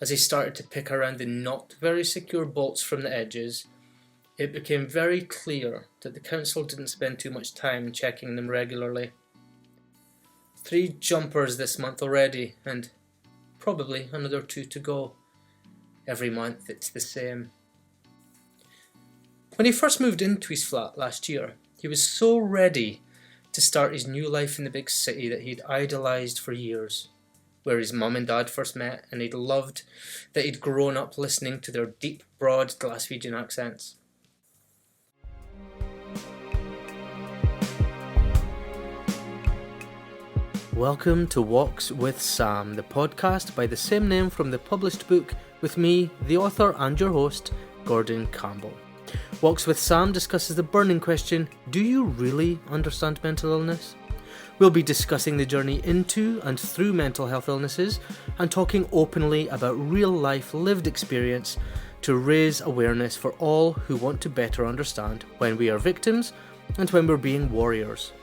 as he started to pick around the not very secure bolts from the edges, it became very clear that the council didn't spend too much time checking them regularly. 3 jumpers this month already, and probably another 2 to go. Every month it's the same. When he first moved into his flat last year, he was so ready to start his new life in the big city that he'd idolised for years, where his mum and dad first met, and he'd loved that he'd grown up listening to their deep, broad Glaswegian accents. Welcome to Walks with Sam, the podcast by the same name from the published book with me, the author and your host, Gordy Campbell. Walks with Sam discusses the burning question, do you really understand mental illness? We'll be discussing the journey into and through mental health illnesses and talking openly about real-life lived experience to raise awareness for all who want to better understand when we are victims and when we're being warriors.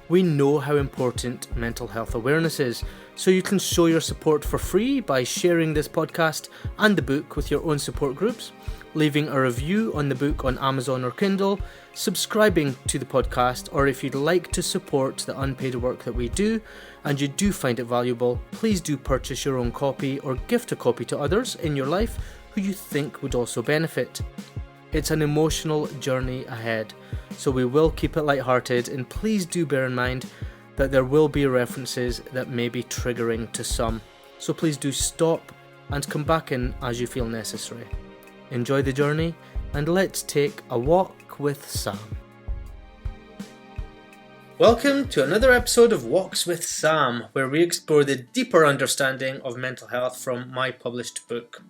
We know how important mental health awareness is, so you can show your support for free by sharing this podcast and the book with your own support groups, leaving a review on the book on Amazon or Kindle, subscribing to the podcast, or if you'd like to support the unpaid work that we do and you do find it valuable, please do purchase your own copy or gift a copy to others in your life who you think would also benefit. It's an emotional journey ahead, so we will keep it lighthearted, and please do bear in mind that there will be references that may be triggering to some, so please do stop and come back in as you feel necessary. Enjoy the journey, and let's take a walk with Sam. Welcome to another episode of Walks with Sam, where we explore the deeper understanding of mental health from my published book.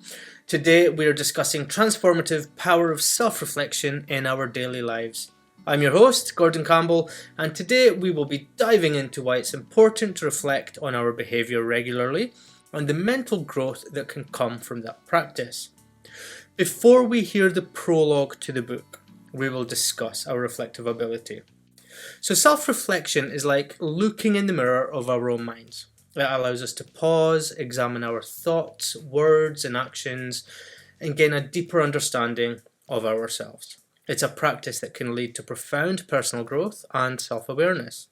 Today we are discussing transformative power of self-reflection in our daily lives. I'm your host, Gordy Campbell, and today we will be diving into why it's important to reflect on our behaviour regularly and the mental growth that can come from that practice. Before we hear the prologue to the book, we will discuss our reflective ability. So self-reflection is like looking in the mirror of our own minds. It allows us to pause, examine our thoughts, words and actions, and gain a deeper understanding of ourselves. It's a practice that can lead to profound personal growth and self-awareness.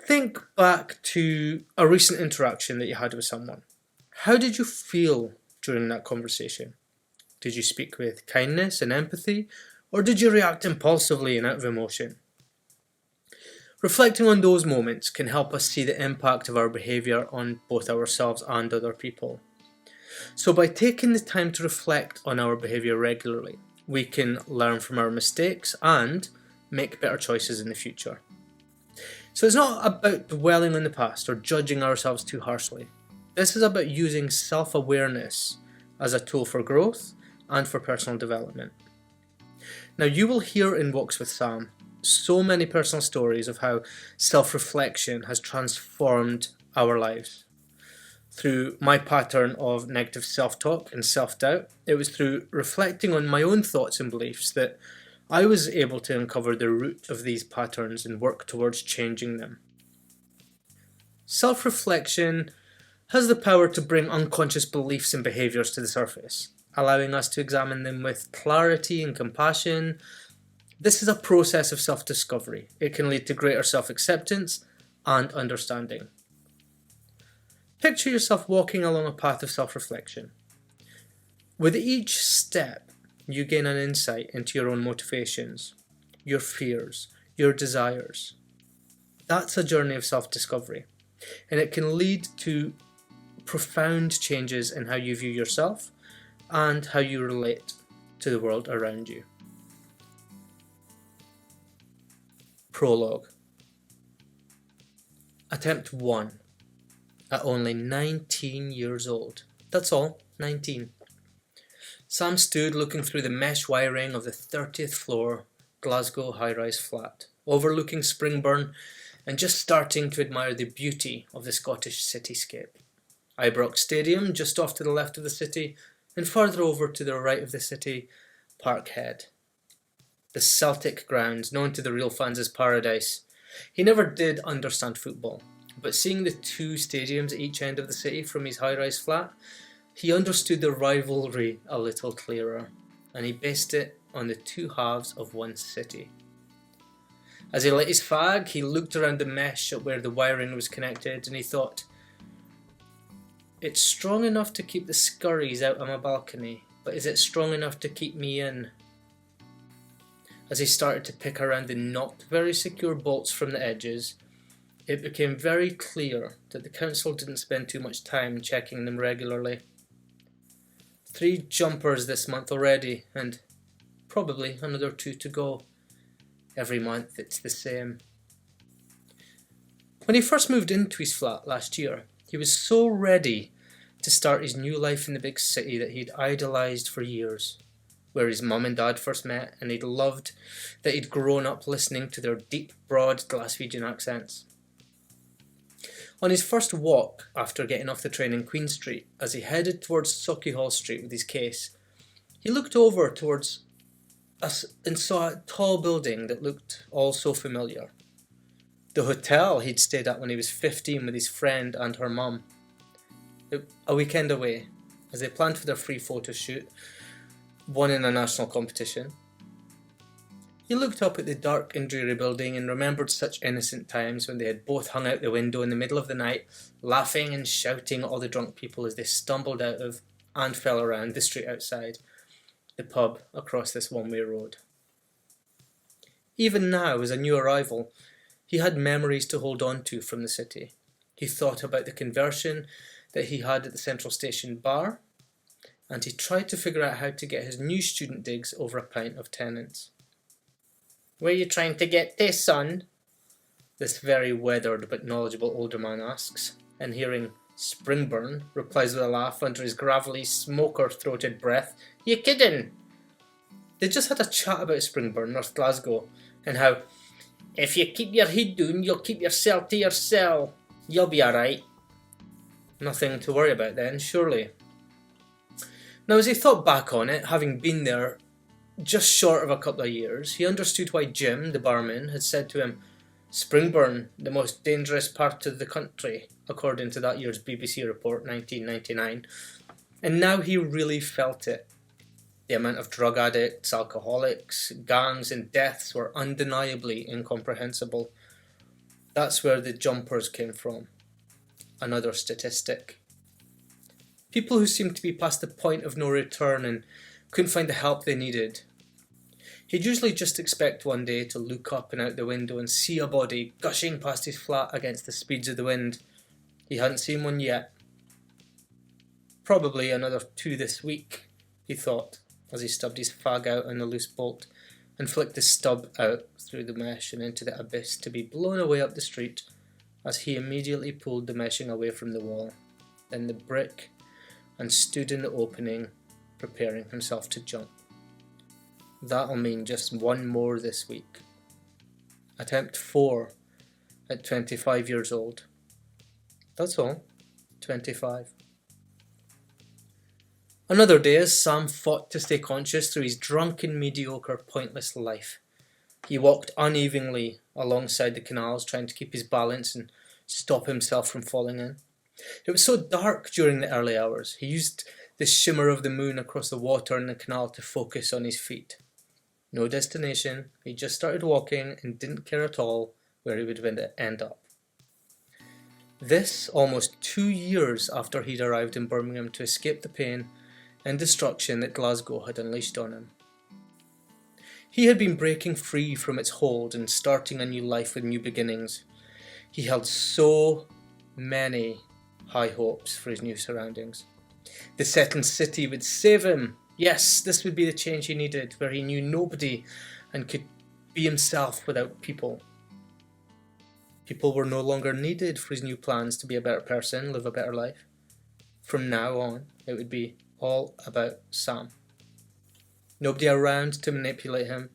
Think back to a recent interaction that you had with someone. How did you feel during that conversation? Did you speak with kindness and empathy, or did you react impulsively and out of emotion? Reflecting on those moments can help us see the impact of our behaviour on both ourselves and other people. So by taking the time to reflect on our behaviour regularly, we can learn from our mistakes and make better choices in the future. So it's not about dwelling on the past or judging ourselves too harshly. This is about using self-awareness as a tool for growth and for personal development. Now, you will hear in Walks with Sam so many personal stories of how self-reflection has transformed our lives. Through my pattern of negative self-talk and self-doubt, it was through reflecting on my own thoughts and beliefs that I was able to uncover the root of these patterns and work towards changing them. Self-reflection has the power to bring unconscious beliefs and behaviours to the surface, allowing us to examine them with clarity and compassion. This is a process of self-discovery. It can lead to greater self-acceptance and understanding. Picture yourself walking along a path of self-reflection. With each step, you gain an insight into your own motivations, your fears, your desires. That's a journey of self-discovery, and it can lead to profound changes in how you view yourself and how you relate to the world around you. Prologue. Attempt 1. At only 19 years old. That's all, 19. Sam stood looking through the mesh wiring of the 30th floor Glasgow high-rise flat, overlooking Springburn and just starting to admire the beauty of the Scottish cityscape. Ibrox Stadium just off to the left of the city, and further over to the right of the city, Parkhead. The Celtic grounds, known to the real fans as Paradise. He never did understand football, but seeing the 2 stadiums at each end of the city from his high-rise flat He understood the rivalry a little clearer, and he based it on the two halves of one city. As he lit his fag, he looked around the mesh at where the wiring was connected, and he thought, "It's strong enough to keep the scurries out on my balcony, but is it strong enough to keep me in?" As he started to pick around the not very secure bolts from the edges, it became very clear that the council didn't spend too much time checking them regularly. 3 jumpers this month already, and probably another 2 to go. Every month it's the same. When he first moved into his flat last year, he was so ready to start his new life in the big city that he'd idolised for years, where his mum and dad first met, and he'd loved that he'd grown up listening to their deep, broad Glaswegian accents. On his first walk after getting off the train in Queen Street, as he headed towards Sauchiehall Street with his case, he looked over towards us and saw a tall building that looked all so familiar. The hotel he'd stayed at when he was 15 with his friend and her mum. A weekend away, as they planned for their free photo shoot, one in a national competition. He looked up at the dark and dreary building and remembered such innocent times when they had both hung out the window in the middle of the night, laughing and shouting at all the drunk people as they stumbled out of and fell around the street outside, the pub across this one-way road. Even now, as a new arrival, he had memories to hold on to from the city. He thought about the conversion that he had at the Central Station bar, and he tried to figure out how to get his new student digs over a pint of Tennent's. "Where you trying to get this, son?" this very weathered but knowledgeable older man asks, and hearing Springburn replies with a laugh under his gravelly, smoker-throated breath, "You kiddin'?" They just had a chat about Springburn, North Glasgow, and how, "If you keep your head down, you'll keep yourself to yourself. You'll be alright." Nothing to worry about then, surely. Now, as he thought back on it, having been there just short of a couple of years, he understood why Jim, the barman, had said to him, "Springburn, the most dangerous part of the country," according to that year's BBC report, 1999. And now he really felt it. The amount of drug addicts, alcoholics, gangs and deaths were undeniably incomprehensible. That's where the jumpers came from. Another statistic. People who seemed to be past the point of no return and couldn't find the help they needed. He'd usually just expect one day to look up and out the window and see a body gushing past his flat against the speeds of the wind. He hadn't seen one yet. Probably another 2 this week, he thought, as he stubbed his fag out on the loose bolt and flicked the stub out through the mesh and into the abyss to be blown away up the street as he immediately pulled the meshing away from the wall, then the brick, and stood in the opening, preparing himself to jump. That'll mean just one more this week. Attempt 4 at 25 years old. That's all. 25. Another day as Sam fought to stay conscious through his drunken, mediocre, pointless life. He walked unevenly alongside the canals, trying to keep his balance and stop himself from falling in. It was so dark during the early hours. He used the shimmer of the moon across the water in the canal to focus on his feet. No destination, he just started walking and didn't care at all where he would end up. This almost 2 years after he'd arrived in Birmingham to escape the pain and destruction that Glasgow had unleashed on him. He had been breaking free from its hold and starting a new life with new beginnings. He held so many high hopes for his new surroundings. The settled city would save him. Yes, this would be the change he needed, where he knew nobody and could be himself without people. People were no longer needed for his new plans to be a better person, live a better life. From now on, it would be all about Sam. Nobody around to manipulate him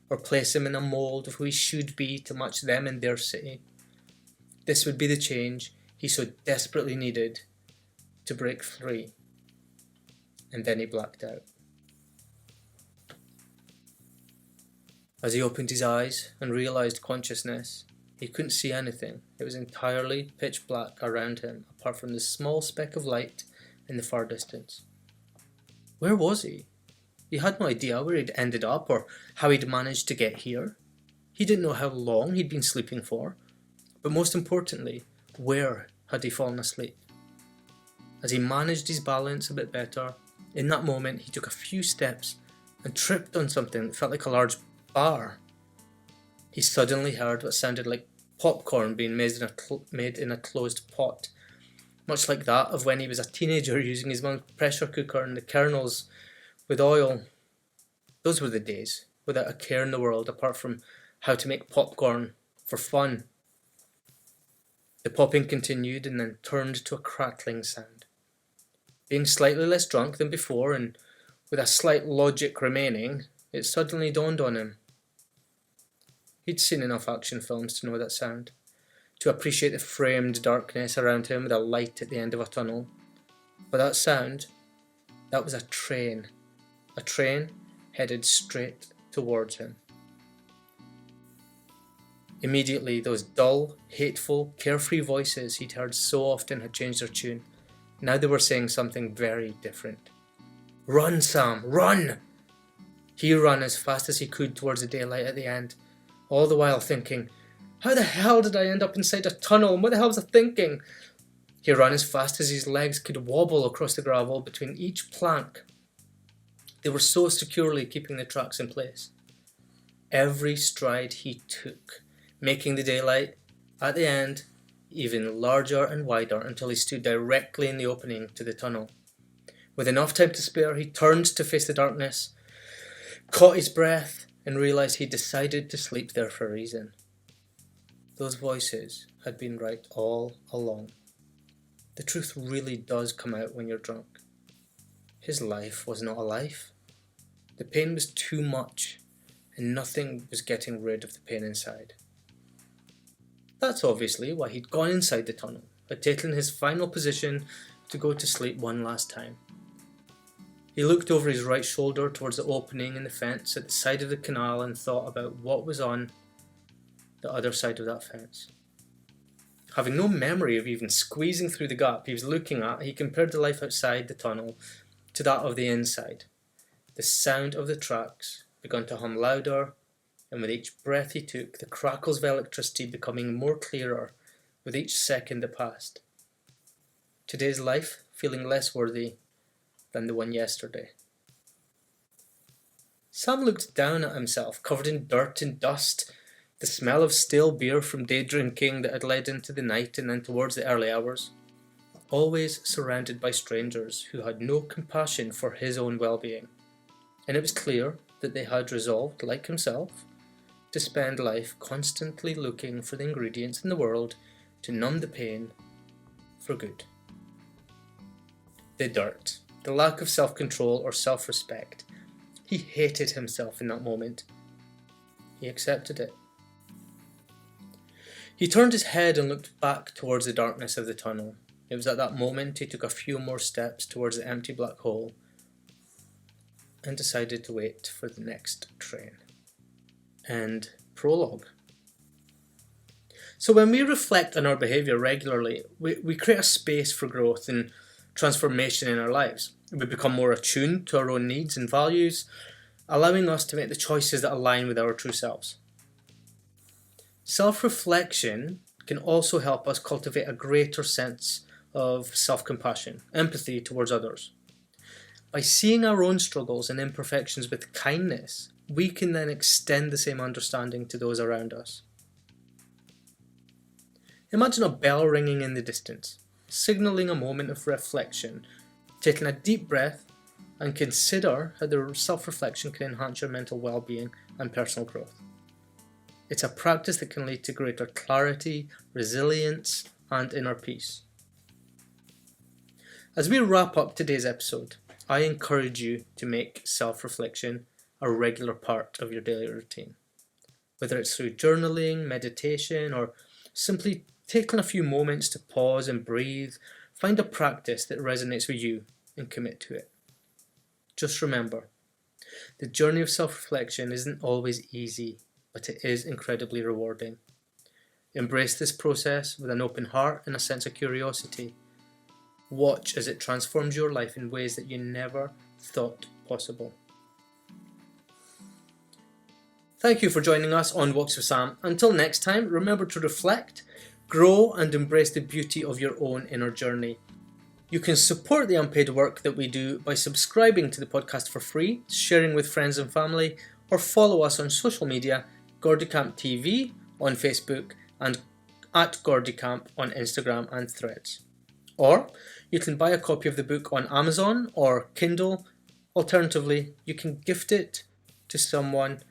or place him in a mould of who he should be to match them in their city. This would be the change he so desperately needed to break free. And then he blacked out. As he opened his eyes and realised consciousness, he couldn't see anything. It was entirely pitch black around him, apart from the small speck of light in the far distance. Where was he? He had no idea where he'd ended up or how he'd managed to get here. He didn't know how long he'd been sleeping for, but most importantly, where had he fallen asleep? As he managed his balance a bit better, in that moment he took a few steps and tripped on something that felt like a large bar. He suddenly heard what sounded like popcorn being made in a closed pot, much like that of when he was a teenager using his mum's pressure cooker and the kernels with oil. Those were the days, without a care in the world apart from how to make popcorn for fun. The popping continued and then turned to a crackling sound. Being slightly less drunk than before and with a slight logic remaining, it suddenly dawned on him. He'd seen enough action films to know that sound, to appreciate the framed darkness around him with a light at the end of a tunnel. But that sound, that was a train headed straight towards him. Immediately, those dull, hateful, carefree voices he'd heard so often had changed their tune. Now they were saying something very different. "Run, Sam, run!" He ran as fast as he could towards the daylight at the end, all the while thinking, how the hell did I end up inside a tunnel, and what the hell was I thinking? He ran as fast as his legs could wobble across the gravel between each plank. They were so securely keeping the tracks in place. Every stride he took, making the daylight, at the end, even larger and wider until he stood directly in the opening to the tunnel. With enough time to spare, he turned to face the darkness, caught his breath, and realised he'd decided to sleep there for a reason. Those voices had been right all along. The truth really does come out when you're drunk. His life was not a life. The pain was too much, and nothing was getting rid of the pain inside. That's obviously why he'd gone inside the tunnel, had taken his final position to go to sleep one last time. He looked over his right shoulder towards the opening in the fence at the side of the canal and thought about what was on the other side of that fence. Having no memory of even squeezing through the gap he was looking at, he compared the life outside the tunnel to that of the inside. The sound of the tracks began to hum louder, and with each breath he took, the crackles of electricity becoming more clearer with each second that passed. Today's life feeling less worthy than the one yesterday. Sam looked down at himself, covered in dirt and dust, the smell of stale beer from day drinking that had led into the night and then towards the early hours, always surrounded by strangers who had no compassion for his own well-being. And it was clear that they had resolved, like himself, to spend life constantly looking for the ingredients in the world to numb the pain for good. The dirt, the lack of self-control or self-respect. He hated himself in that moment. He accepted it. He turned his head and looked back towards the darkness of the tunnel. It was at that moment he took a few more steps towards the empty black hole and decided to wait for the next train. End prologue. So when we reflect on our behaviour regularly, we create a space for growth and transformation in our lives. We become more attuned to our own needs and values, allowing us to make the choices that align with our true selves. Self-reflection can also help us cultivate a greater sense of self-compassion, empathy towards others. By seeing our own struggles and imperfections with kindness, we can then extend the same understanding to those around us. Imagine a bell ringing in the distance, signalling a moment of reflection. Taking a deep breath and consider how the self-reflection can enhance your mental well-being and personal growth. It's a practice that can lead to greater clarity, resilience, and inner peace. As we wrap up today's episode, I encourage you to make self-reflection a regular part of your daily routine. Whether it's through journaling, meditation, or simply taking a few moments to pause and breathe, find a practice that resonates with you and commit to it. Just remember, the journey of self-reflection isn't always easy, but it is incredibly rewarding. Embrace this process with an open heart and a sense of curiosity. Watch as it transforms your life in ways that you never thought possible. Thank you for joining us on Walks with Sam. Until next time, remember to reflect, grow, and embrace the beauty of your own inner journey. You can support the unpaid work that we do by subscribing to the podcast for free, sharing with friends and family, or follow us on social media, Gordy Camp TV on Facebook and at Gordy Camp on Instagram and Threads. Or you can buy a copy of the book on Amazon or Kindle. Alternatively, you can gift it to someone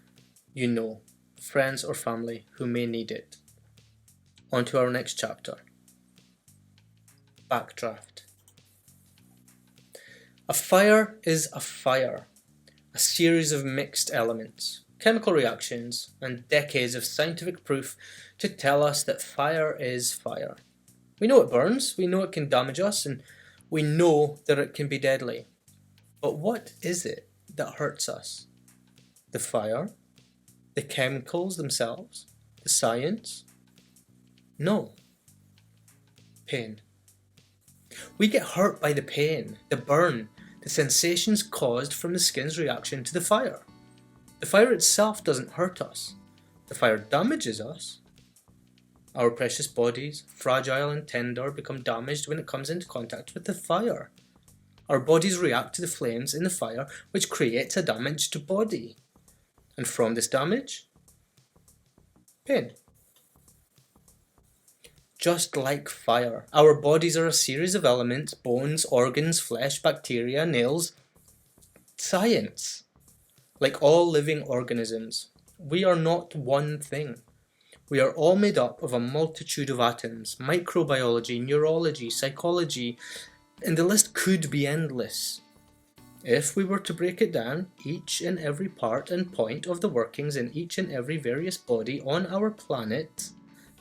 you know, friends or family who may need it. On to our next chapter. Backdraft. A fire is a fire, a series of mixed elements, chemical reactions, and decades of scientific proof to tell us that fire is fire. We know it burns, we know it can damage us, and we know that it can be deadly. But what is it that hurts us? The fire? The chemicals themselves? The science? No. Pain. We get hurt by the pain, the burn, the sensations caused from the skin's reaction to the fire. The fire itself doesn't hurt us. The fire damages us. Our precious bodies, fragile and tender, become damaged when it comes into contact with the fire. Our bodies react to the flames in the fire, which creates a damaged body. And from this damage, pain. Just like fire, our bodies are a series of elements, bones, organs, flesh, bacteria, nails, science. Like all living organisms, we are not one thing. We are all made up of a multitude of atoms, microbiology, neurology, psychology, and the list could be endless. If we were to break it down, each and every part and point of the workings in each and every various body on our planet,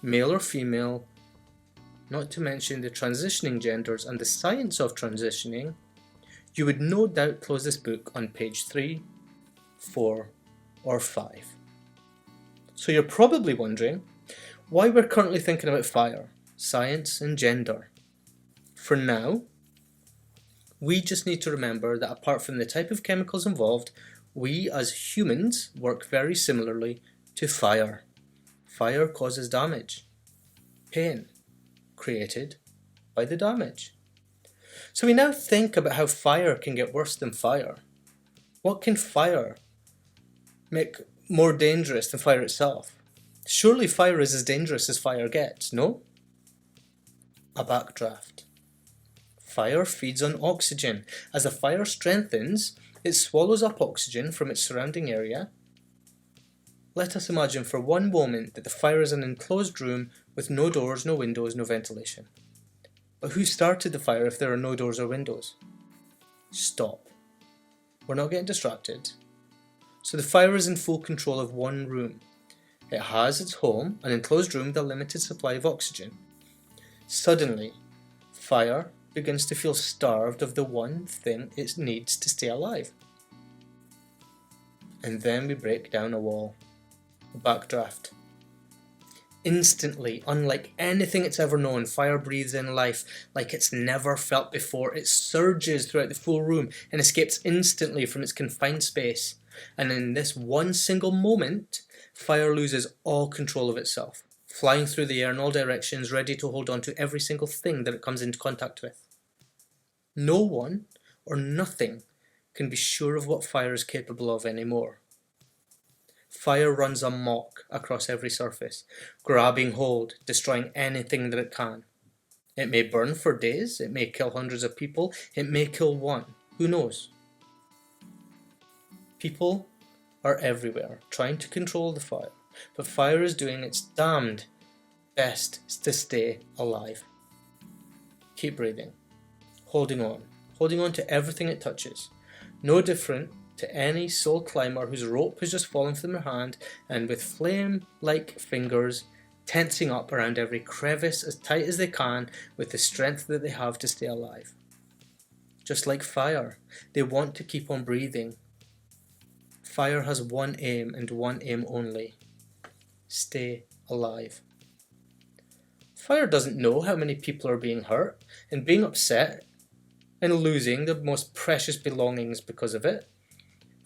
male or female, not to mention the transitioning genders and the science of transitioning, you would no doubt close this book on page 3, 4, or 5. So you're probably wondering why we're currently thinking about fire, science, and gender. For now, we just need to remember that apart from the type of chemicals involved, we as humans work very similarly to fire. Fire causes damage, pain, created by the damage. So we now think about how fire can get worse than fire. What can fire make more dangerous than fire itself? Surely fire is as dangerous as fire gets, no? A backdraft. Fire feeds on oxygen. As the fire strengthens, it swallows up oxygen from its surrounding area. Let us imagine for one moment that the fire is an enclosed room with no doors, no windows, no ventilation. But who started the fire if there are no doors or windows? Stop. We're not getting distracted. So the fire is in full control of one room. It has its home, an enclosed room with a limited supply of oxygen. Suddenly, fire begins to feel starved of the one thing it needs to stay alive. And then we break down a wall. A backdraft. Instantly, unlike anything it's ever known, fire breathes in life like it's never felt before. It surges throughout the full room and escapes instantly from its confined space. And in this one single moment, fire loses all control of itself, flying through the air in all directions, ready to hold on to every single thing that it comes into contact with. No one or nothing can be sure of what fire is capable of anymore. Fire runs amok across every surface, grabbing hold, destroying anything that it can. It may burn for days, it may kill hundreds of people, it may kill one, who knows? People are everywhere, trying to control the fire, but fire is doing its damned best to stay alive. Keep breathing, holding on to everything it touches, no different to any soul climber whose rope has just fallen from their hand and with flame-like fingers tensing up around every crevice as tight as they can with the strength that they have to stay alive. Just like fire, they want to keep on breathing. Fire has one aim and one aim only: stay alive. Fire doesn't know how many people are being hurt, and being upset and losing the most precious belongings because of it.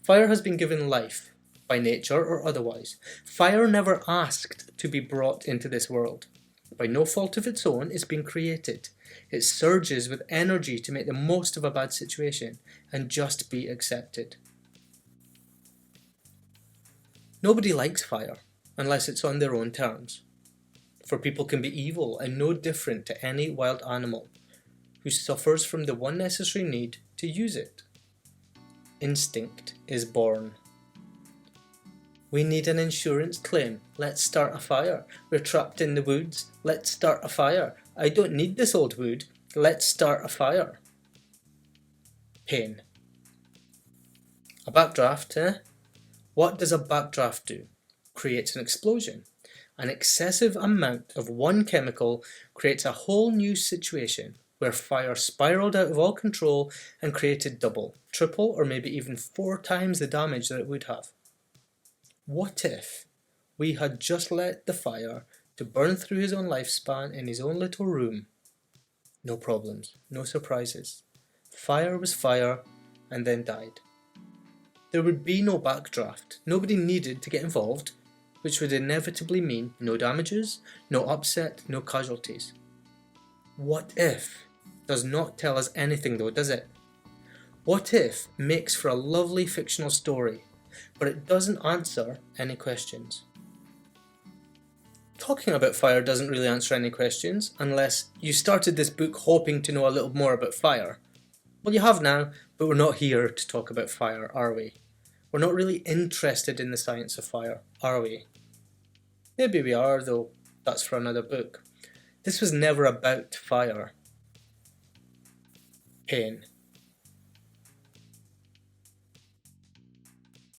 Fire has been given life, by nature or otherwise. Fire never asked to be brought into this world. By no fault of its own, it's been created. It surges with energy to make the most of a bad situation and just be accepted. Nobody likes fire, unless it's on their own terms. For people can be evil and no different to any wild animal, who suffers from the one necessary need to use it. Instinct is born. We need an insurance claim. Let's start a fire. We're trapped in the woods. Let's start a fire. I don't need this old wood. Let's start a fire. Pain. A backdraft, eh? What does a backdraft do? Creates an explosion. An excessive amount of one chemical creates a whole new situation where fire spiraled out of all control and created double, triple, or maybe even 4 times the damage that it would have. What if we had just let the fire to burn through his own lifespan in his own little room? No problems, no surprises. Fire was fire and then died. There would be no backdraft. Nobody needed to get involved, which would inevitably mean no damages, no upset, no casualties. What if does not tell us anything though, does it? What if makes for a lovely fictional story, but it doesn't answer any questions. Talking about fire doesn't really answer any questions, unless you started this book hoping to know a little more about fire. Well, you have now, but we're not here to talk about fire, are we? We're not really interested in the science of fire, are we? Maybe we are, though that's for another book. This was never about fire. Pain.